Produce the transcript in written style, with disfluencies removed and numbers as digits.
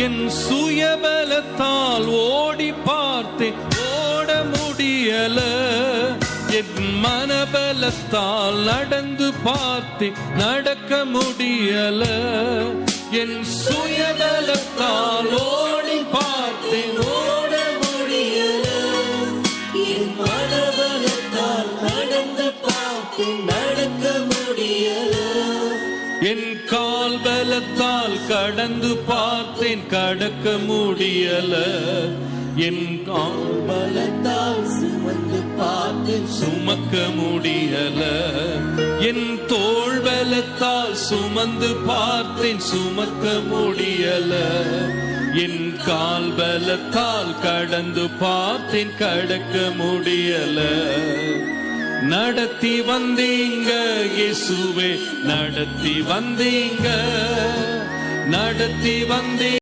என் சுயபலத்தால் ஓடி பார்த்தேன், ஓட முடியல. என் மனபலத்தால் நடந்து பார்த்தேன், நடக்க முடியல. என் சுயபலத்தால் ஓடி பார்த்தேன், ஓட முடியல. என் மனபலத்தால் நடந்து பார்த்தேன், நடக்க முடியல. என் கால் பலத்தால் கடந்து பார்த்தேன், கடக்க முடியல. என் கால் பலத்தால் சுமந்து பார்த்தேன், சுமக்க முடியல. என் தோள் பலத்தால் சுமந்து பார்த்தேன், சுமக்க முடியல. என் கால் பலத்தால் கடந்து பார்த்தேன், கடக்க முடியல. நடத்தி வந்தீங்க இயேசுவே, நடத்தி வந்தீங்க, நடத்தி வந்தீங்க.